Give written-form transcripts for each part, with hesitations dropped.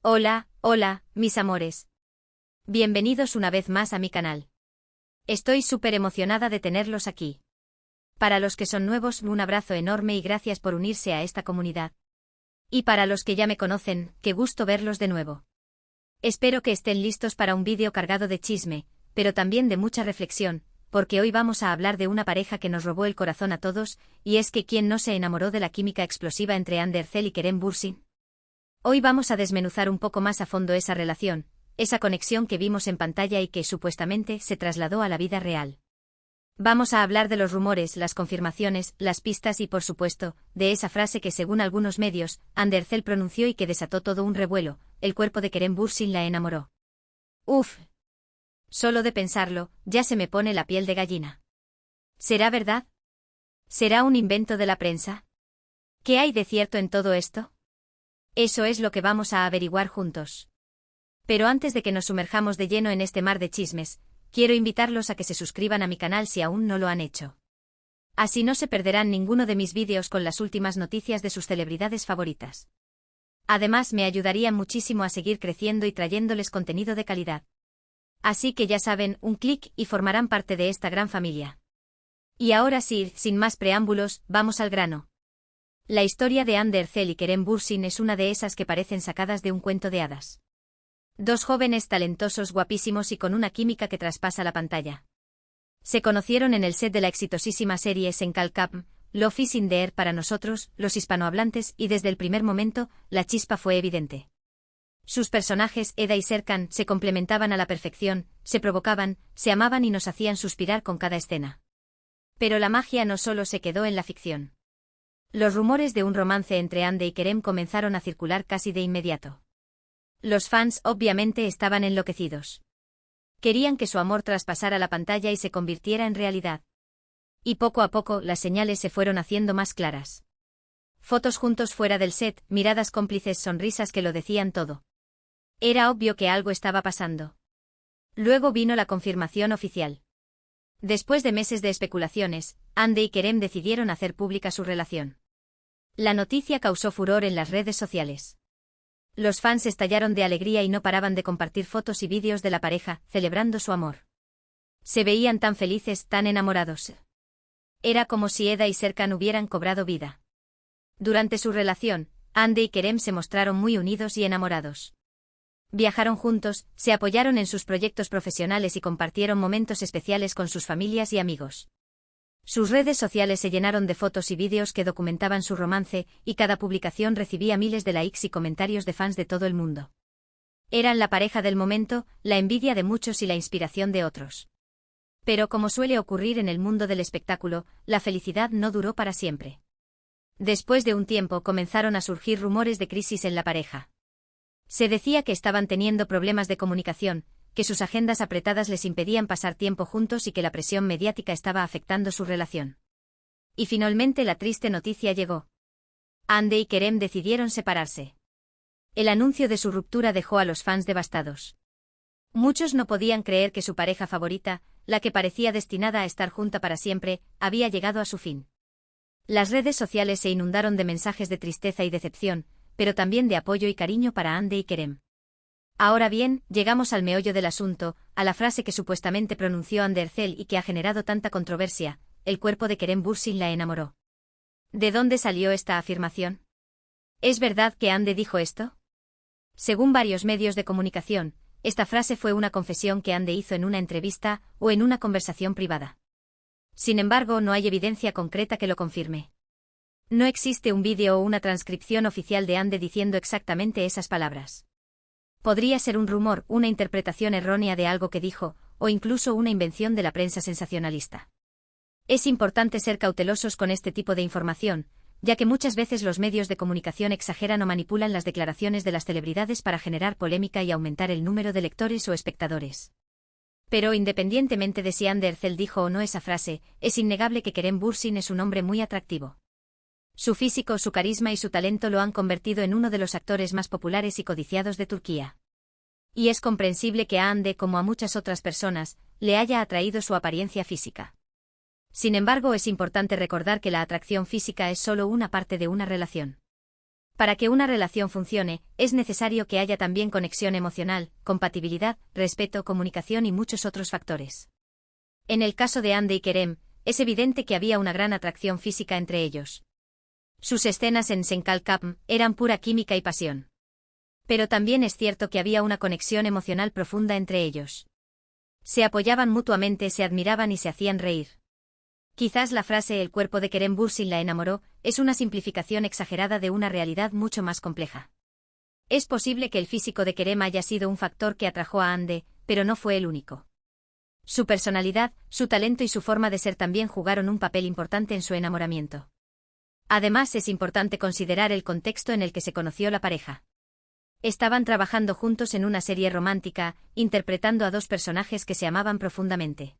Hola, mis amores. Bienvenidos una vez más a mi canal. Estoy súper emocionada de tenerlos aquí. Para los que son nuevos, un abrazo enorme y gracias por unirse a esta comunidad. Y para los que ya me conocen, qué gusto verlos de nuevo. Espero que estén listos para un vídeo cargado de chisme, pero también de mucha reflexión, porque hoy vamos a hablar de una pareja que nos robó el corazón a todos, y es que ¿quién no se enamoró de la química explosiva entre Ander Zel y Kerem Bürsin? Hoy vamos a desmenuzar un poco más a fondo esa relación, esa conexión que vimos en pantalla y que supuestamente se trasladó a la vida real. Vamos a hablar de los rumores, las confirmaciones, las pistas y por supuesto, de esa frase que según algunos medios, Ander Zel pronunció y que desató todo un revuelo: el cuerpo de Kerem Bürsin la enamoró. Uf. Solo de pensarlo, ya se me pone la piel de gallina. ¿Será verdad? ¿Será un invento de la prensa? ¿Qué hay de cierto en todo esto? Eso es lo que vamos a averiguar juntos. Pero antes de que nos sumerjamos de lleno en este mar de chismes, quiero invitarlos a que se suscriban a mi canal si aún no lo han hecho. Así no se perderán ninguno de mis vídeos con las últimas noticias de sus celebridades favoritas. Además, me ayudarían muchísimo a seguir creciendo y trayéndoles contenido de calidad. Así que ya saben, un clic y formarán parte de esta gran familia. Y ahora sí, sin más preámbulos, vamos al grano. La historia de Ander Zel y Kerem Bürsin es una de esas que parecen sacadas de un cuento de hadas. Dos jóvenes talentosos, guapísimos y con una química que traspasa la pantalla. Se conocieron en el set de la exitosísima serie Senkalkam, Love is in the Air para nosotros, los hispanohablantes, y desde el primer momento, la chispa fue evidente. Sus personajes, Eda y Serkan, se complementaban a la perfección, se provocaban, se amaban y nos hacían suspirar con cada escena. Pero la magia no solo se quedó en la ficción. Los rumores de un romance entre Ande y Kerem comenzaron a circular casi de inmediato. Los fans obviamente estaban enloquecidos. Querían que su amor traspasara la pantalla y se convirtiera en realidad. Y poco a poco las señales se fueron haciendo más claras. Fotos juntos fuera del set, miradas cómplices, sonrisas que lo decían todo. Era obvio que algo estaba pasando. Luego vino la confirmación oficial. Después de meses de especulaciones, Ande y Kerem decidieron hacer pública su relación. La noticia causó furor en las redes sociales. Los fans estallaron de alegría y no paraban de compartir fotos y vídeos de la pareja, celebrando su amor. Se veían tan felices, tan enamorados. Era como si Eda y Serkan hubieran cobrado vida. Durante su relación, Ande y Kerem se mostraron muy unidos y enamorados. Viajaron juntos, se apoyaron en sus proyectos profesionales y compartieron momentos especiales con sus familias y amigos. Sus redes sociales se llenaron de fotos y vídeos que documentaban su romance, y cada publicación recibía miles de likes y comentarios de fans de todo el mundo. Eran la pareja del momento, la envidia de muchos y la inspiración de otros. Pero como suele ocurrir en el mundo del espectáculo, la felicidad no duró para siempre. Después de un tiempo comenzaron a surgir rumores de crisis en la pareja. Se decía que estaban teniendo problemas de comunicación, que sus agendas apretadas les impedían pasar tiempo juntos y que la presión mediática estaba afectando su relación. Y finalmente la triste noticia llegó. Ande y Kerem decidieron separarse. El anuncio de su ruptura dejó a los fans devastados. Muchos no podían creer que su pareja favorita, la que parecía destinada a estar junta para siempre, había llegado a su fin. Las redes sociales se inundaron de mensajes de tristeza y decepción, pero también de apoyo y cariño para Ande y Kerem. Ahora bien, llegamos al meollo del asunto, a la frase que supuestamente pronunció Ander Zel y que ha generado tanta controversia: el cuerpo de Kerem Bürsin la enamoró. ¿De dónde salió esta afirmación? ¿Es verdad que Ande dijo esto? Según varios medios de comunicación, esta frase fue una confesión que Ande hizo en una entrevista o en una conversación privada. Sin embargo, no hay evidencia concreta que lo confirme. No existe un vídeo o una transcripción oficial de Ande diciendo exactamente esas palabras. Podría ser un rumor, una interpretación errónea de algo que dijo, o incluso una invención de la prensa sensacionalista. Es importante ser cautelosos con este tipo de información, ya que muchas veces los medios de comunicación exageran o manipulan las declaraciones de las celebridades para generar polémica y aumentar el número de lectores o espectadores. Pero independientemente de si Ander Zel dijo o no esa frase, es innegable que Kerem Bürsin es un hombre muy atractivo. Su físico, su carisma y su talento lo han convertido en uno de los actores más populares y codiciados de Turquía. Y es comprensible que a Ande, como a muchas otras personas, le haya atraído su apariencia física. Sin embargo, es importante recordar que la atracción física es solo una parte de una relación. Para que una relación funcione, es necesario que haya también conexión emocional, compatibilidad, respeto, comunicación y muchos otros factores. En el caso de Ande y Kerem, es evidente que había una gran atracción física entre ellos. Sus escenas en Senkalkapm eran pura química y pasión. Pero también es cierto que había una conexión emocional profunda entre ellos. Se apoyaban mutuamente, se admiraban y se hacían reír. Quizás la frase "el cuerpo de Kerem Bürsin la enamoró" es una simplificación exagerada de una realidad mucho más compleja. Es posible que el físico de Kerem haya sido un factor que atrajo a Ande, pero no fue el único. Su personalidad, su talento y su forma de ser también jugaron un papel importante en su enamoramiento. Además, es importante considerar el contexto en el que se conoció la pareja. Estaban trabajando juntos en una serie romántica, interpretando a dos personajes que se amaban profundamente.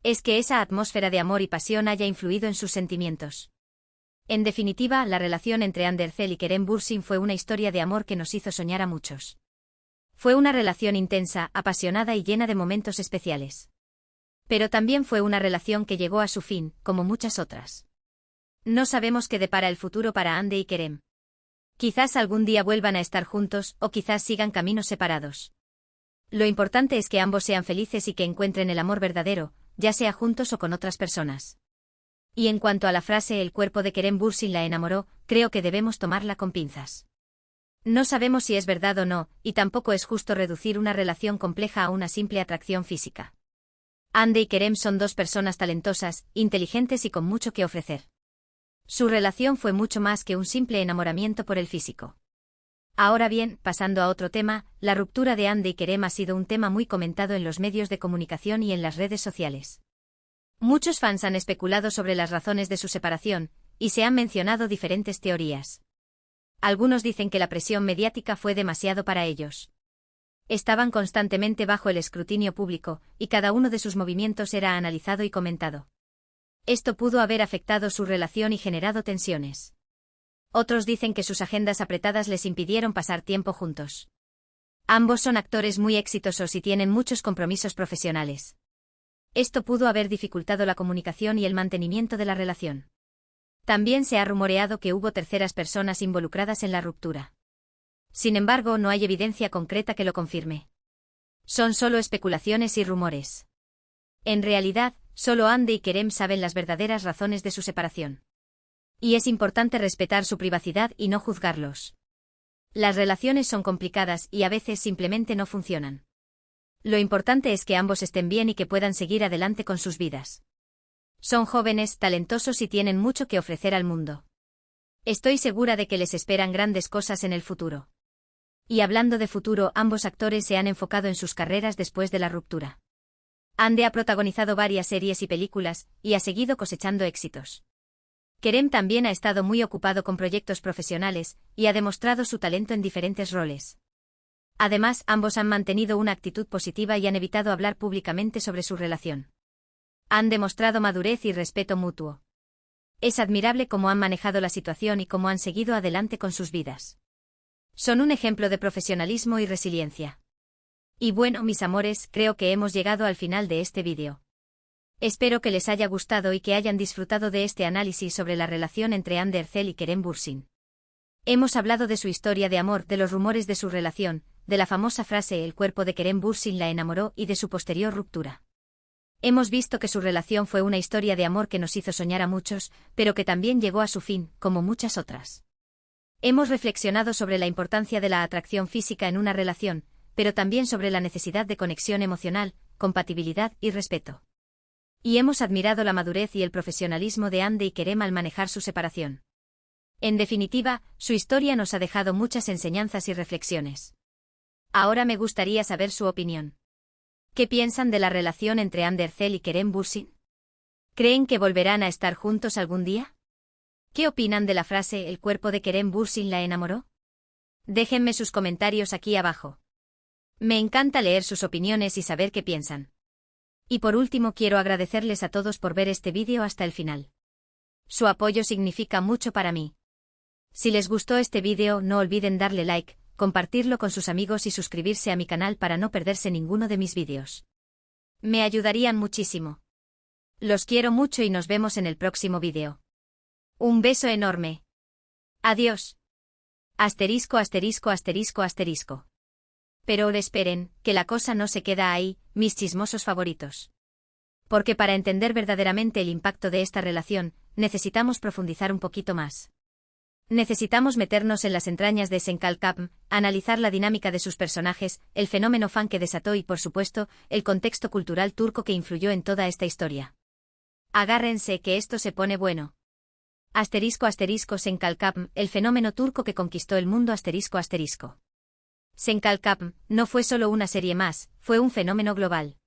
Es que esa atmósfera de amor y pasión haya influido en sus sentimientos. En definitiva, la relación entre Andercel y Kerem Bürsin fue una historia de amor que nos hizo soñar a muchos. Fue una relación intensa, apasionada y llena de momentos especiales. Pero también fue una relación que llegó a su fin, como muchas otras. No sabemos qué depara el futuro para Ande y Kerem. Quizás algún día vuelvan a estar juntos, o quizás sigan caminos separados. Lo importante es que ambos sean felices y que encuentren el amor verdadero, ya sea juntos o con otras personas. Y en cuanto a la frase "el cuerpo de Kerem Bürsin la enamoró", creo que debemos tomarla con pinzas. No sabemos si es verdad o no, y tampoco es justo reducir una relación compleja a una simple atracción física. Ande y Kerem son dos personas talentosas, inteligentes y con mucho que ofrecer. Su relación fue mucho más que un simple enamoramiento por el físico. Ahora bien, pasando a otro tema, la ruptura de Ande y Kerem ha sido un tema muy comentado en los medios de comunicación y en las redes sociales. Muchos fans han especulado sobre las razones de su separación, y se han mencionado diferentes teorías. Algunos dicen que la presión mediática fue demasiado para ellos. Estaban constantemente bajo el escrutinio público, y cada uno de sus movimientos era analizado y comentado. Esto pudo haber afectado su relación y generado tensiones. Otros dicen que sus agendas apretadas les impidieron pasar tiempo juntos. Ambos son actores muy exitosos y tienen muchos compromisos profesionales. Esto pudo haber dificultado la comunicación y el mantenimiento de la relación. También se ha rumoreado que hubo terceras personas involucradas en la ruptura. Sin embargo, no hay evidencia concreta que lo confirme. Son solo especulaciones y rumores. En realidad, solo Ande y Kerem saben las verdaderas razones de su separación. Y es importante respetar su privacidad y no juzgarlos. Las relaciones son complicadas y a veces simplemente no funcionan. Lo importante es que ambos estén bien y que puedan seguir adelante con sus vidas. Son jóvenes, talentosos y tienen mucho que ofrecer al mundo. Estoy segura de que les esperan grandes cosas en el futuro. Y hablando de futuro, ambos actores se han enfocado en sus carreras después de la ruptura. Ande ha protagonizado varias series y películas, y ha seguido cosechando éxitos. Kerem también ha estado muy ocupado con proyectos profesionales, y ha demostrado su talento en diferentes roles. Además, ambos han mantenido una actitud positiva y han evitado hablar públicamente sobre su relación. Han demostrado madurez y respeto mutuo. Es admirable cómo han manejado la situación y cómo han seguido adelante con sus vidas. Son un ejemplo de profesionalismo y resiliencia. Y bueno, mis amores, creo que hemos llegado al final de este vídeo. Espero que les haya gustado y que hayan disfrutado de este análisis sobre la relación entre Andercel y Kerem Bürsin. Hemos hablado de su historia de amor, de los rumores de su relación, de la famosa frase "el cuerpo de Kerem Bürsin la enamoró" y de su posterior ruptura. Hemos visto que su relación fue una historia de amor que nos hizo soñar a muchos, pero que también llegó a su fin, como muchas otras. Hemos reflexionado sobre la importancia de la atracción física en una relación, pero también sobre la necesidad de conexión emocional, compatibilidad y respeto. Y hemos admirado la madurez y el profesionalismo de Ande y Kerem al manejar su separación. En definitiva, su historia nos ha dejado muchas enseñanzas y reflexiones. Ahora me gustaría saber su opinión. ¿Qué piensan de la relación entre Andercel y Kerem Bürsin? ¿Creen que volverán a estar juntos algún día? ¿Qué opinan de la frase "el cuerpo de Kerem Bürsin la enamoró"? Déjenme sus comentarios aquí abajo. Me encanta leer sus opiniones y saber qué piensan. Y por último, quiero agradecerles a todos por ver este vídeo hasta el final. Su apoyo significa mucho para mí. Si les gustó este vídeo, no olviden darle like, compartirlo con sus amigos y suscribirse a mi canal para no perderse ninguno de mis vídeos. Me ayudarían muchísimo. Los quiero mucho y nos vemos en el próximo vídeo. Un beso enorme. Adiós. Asterisco, asterisco, asterisco, asterisco. Pero esperen, que la cosa no se queda ahí, mis chismosos favoritos. Porque para entender verdaderamente el impacto de esta relación, necesitamos profundizar un poquito más. Necesitamos meternos en las entrañas de Senkalkapm, analizar la dinámica de sus personajes, el fenómeno fan que desató y, por supuesto, el contexto cultural turco que influyó en toda esta historia. Agárrense que esto se pone bueno. Asterisco, asterisco, Senkalkapm, el fenómeno turco que conquistó el mundo, asterisco, asterisco. Senkalkapm no fue solo una serie más, fue un fenómeno global.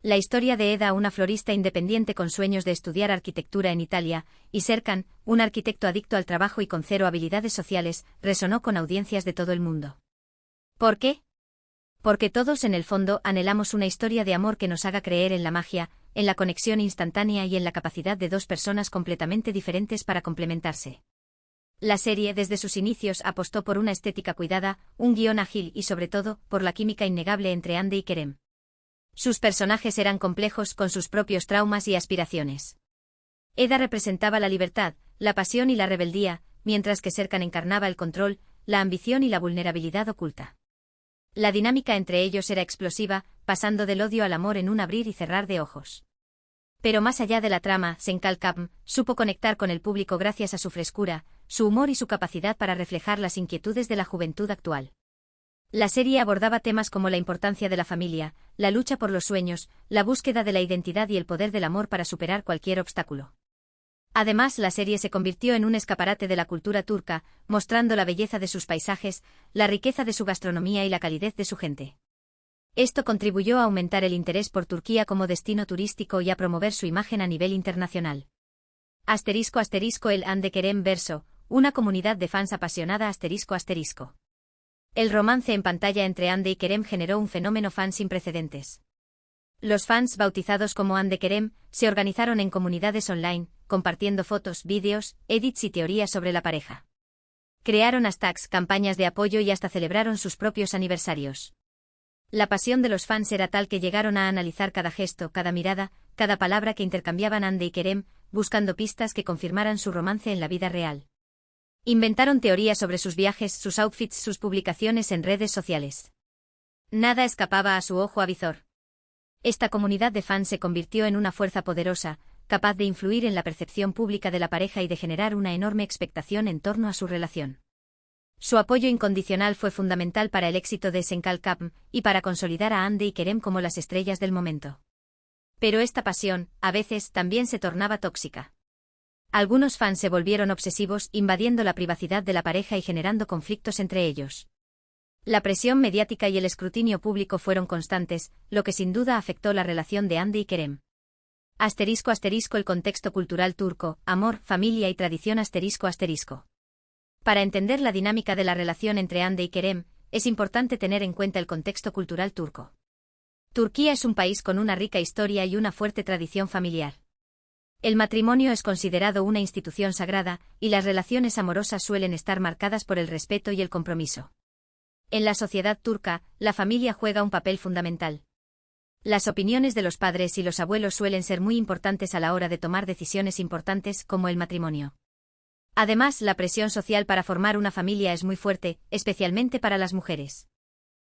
La historia de Eda, una florista independiente con sueños de estudiar arquitectura en Italia, y Serkan, un arquitecto adicto al trabajo y con cero habilidades sociales, resonó con audiencias de todo el mundo. ¿Por qué? Porque todos en el fondo anhelamos una historia de amor que nos haga creer en la magia, en la conexión instantánea y en la capacidad de dos personas completamente diferentes para complementarse. La serie desde sus inicios apostó por una estética cuidada, un guión ágil y sobre todo, por la química innegable entre Hande y Kerem. Sus personajes eran complejos con sus propios traumas y aspiraciones. Eda representaba la libertad, la pasión y la rebeldía, mientras que Serkan encarnaba el control, la ambición y la vulnerabilidad oculta. La dinámica entre ellos era explosiva, pasando del odio al amor en un abrir y cerrar de ojos. Pero más allá de la trama, Senkalkapm supo conectar con el público gracias a su frescura, su humor y su capacidad para reflejar las inquietudes de la juventud actual. La serie abordaba temas como la importancia de la familia, la lucha por los sueños, la búsqueda de la identidad y el poder del amor para superar cualquier obstáculo. Además, la serie se convirtió en un escaparate de la cultura turca, mostrando la belleza de sus paisajes, la riqueza de su gastronomía y la calidez de su gente. Esto contribuyó a aumentar el interés por Turquía como destino turístico y a promover su imagen a nivel internacional. Asterisco, asterisco, el Hande Kerem verso, una comunidad de fans apasionada, asterisco, asterisco. El romance en pantalla entre Hande y Kerem generó un fenómeno fan sin precedentes. Los fans, bautizados como Hande Kerem, se organizaron en comunidades online, compartiendo fotos, vídeos, edits y teorías sobre la pareja. Crearon hashtags, campañas de apoyo y hasta celebraron sus propios aniversarios. La pasión de los fans era tal que llegaron a analizar cada gesto, cada mirada, cada palabra que intercambiaban Hande y Kerem, buscando pistas que confirmaran su romance en la vida real. Inventaron teorías sobre sus viajes, sus outfits, sus publicaciones en redes sociales. Nada escapaba a su ojo avizor. Esta comunidad de fans se convirtió en una fuerza poderosa, capaz de influir en la percepción pública de la pareja y de generar una enorme expectación en torno a su relación. Su apoyo incondicional fue fundamental para el éxito de Senkalkapm y para consolidar a Hande y Kerem como las estrellas del momento. Pero esta pasión, a veces, también se tornaba tóxica. Algunos fans se volvieron obsesivos, invadiendo la privacidad de la pareja y generando conflictos entre ellos. La presión mediática y el escrutinio público fueron constantes, lo que sin duda afectó la relación de Hande y Kerem. Asterisco, asterisco, el contexto cultural turco, amor, familia y tradición, asterisco, asterisco. Para entender la dinámica de la relación entre Hande y Kerem, es importante tener en cuenta el contexto cultural turco. Turquía es un país con una rica historia y una fuerte tradición familiar. El matrimonio es considerado una institución sagrada, y las relaciones amorosas suelen estar marcadas por el respeto y el compromiso. En la sociedad turca, la familia juega un papel fundamental. Las opiniones de los padres y los abuelos suelen ser muy importantes a la hora de tomar decisiones importantes, como el matrimonio. Además, la presión social para formar una familia es muy fuerte, especialmente para las mujeres.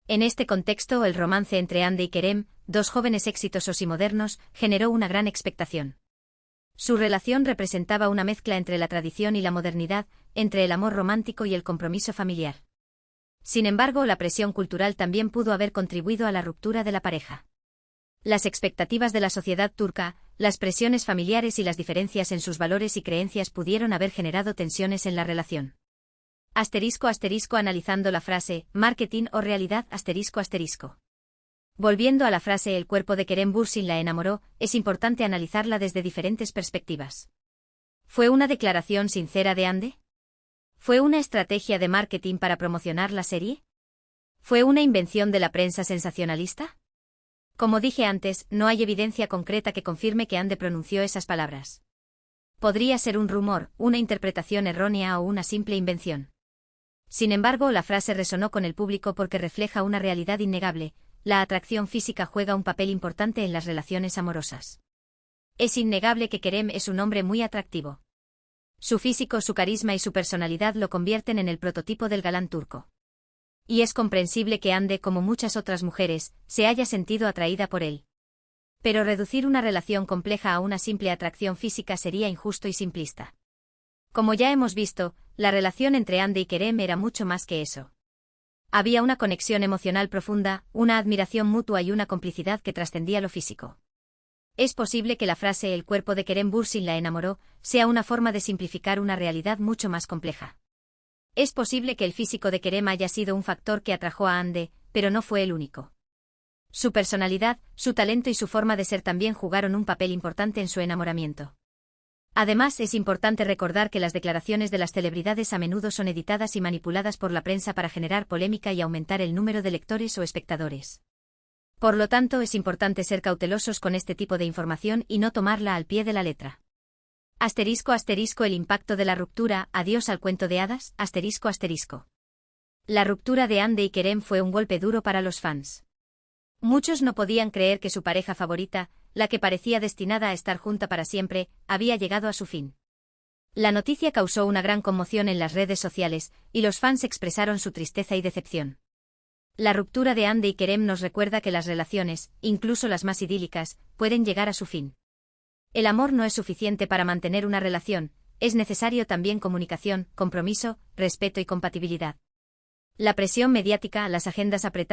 En este contexto, el romance entre Hande y Kerem, dos jóvenes exitosos y modernos, generó una gran expectación. Su relación representaba una mezcla entre la tradición y la modernidad, entre el amor romántico y el compromiso familiar. Sin embargo, la presión cultural también pudo haber contribuido a la ruptura de la pareja. Las expectativas de la sociedad turca, las presiones familiares y las diferencias en sus valores y creencias pudieron haber generado tensiones en la relación. Asterisco, asterisco, analizando la frase, marketing o realidad, asterisco, asterisco. Volviendo a la frase el cuerpo de Kerem Bürsin la enamoró, es importante analizarla desde diferentes perspectivas. ¿Fue una declaración sincera de Hande? ¿Fue una estrategia de marketing para promocionar la serie? ¿Fue una invención de la prensa sensacionalista? Como dije antes, no hay evidencia concreta que confirme que Hande pronunció esas palabras. Podría ser un rumor, una interpretación errónea o una simple invención. Sin embargo, la frase resonó con el público porque refleja una realidad innegable. La atracción física juega un papel importante en las relaciones amorosas. Es innegable que Kerem es un hombre muy atractivo. Su físico, su carisma y su personalidad lo convierten en el prototipo del galán turco. Y es comprensible que Hande, como muchas otras mujeres, se haya sentido atraída por él. Pero reducir una relación compleja a una simple atracción física sería injusto y simplista. Como ya hemos visto, la relación entre Hande y Kerem era mucho más que eso. Había una conexión emocional profunda, una admiración mutua y una complicidad que trascendía lo físico. Es posible que la frase «el cuerpo de Kerem Bürsin la enamoró» sea una forma de simplificar una realidad mucho más compleja. Es posible que el físico de Kerem haya sido un factor que atrajo a Hande, pero no fue el único. Su personalidad, su talento y su forma de ser también jugaron un papel importante en su enamoramiento. Además, es importante recordar que las declaraciones de las celebridades a menudo son editadas y manipuladas por la prensa para generar polémica y aumentar el número de lectores o espectadores. Por lo tanto, es importante ser cautelosos con este tipo de información y no tomarla al pie de la letra. *** El impacto de la ruptura, adiós al cuento de hadas, ***. La ruptura de Hande y Kerem fue un golpe duro para los fans. Muchos no podían creer que su pareja favorita, la que parecía destinada a estar junta para siempre, había llegado a su fin. La noticia causó una gran conmoción en las redes sociales, y los fans expresaron su tristeza y decepción. La ruptura de Hande y Kerem nos recuerda que las relaciones, incluso las más idílicas, pueden llegar a su fin. El amor no es suficiente para mantener una relación, es necesario también comunicación, compromiso, respeto y compatibilidad. La presión mediática, las agendas apretadas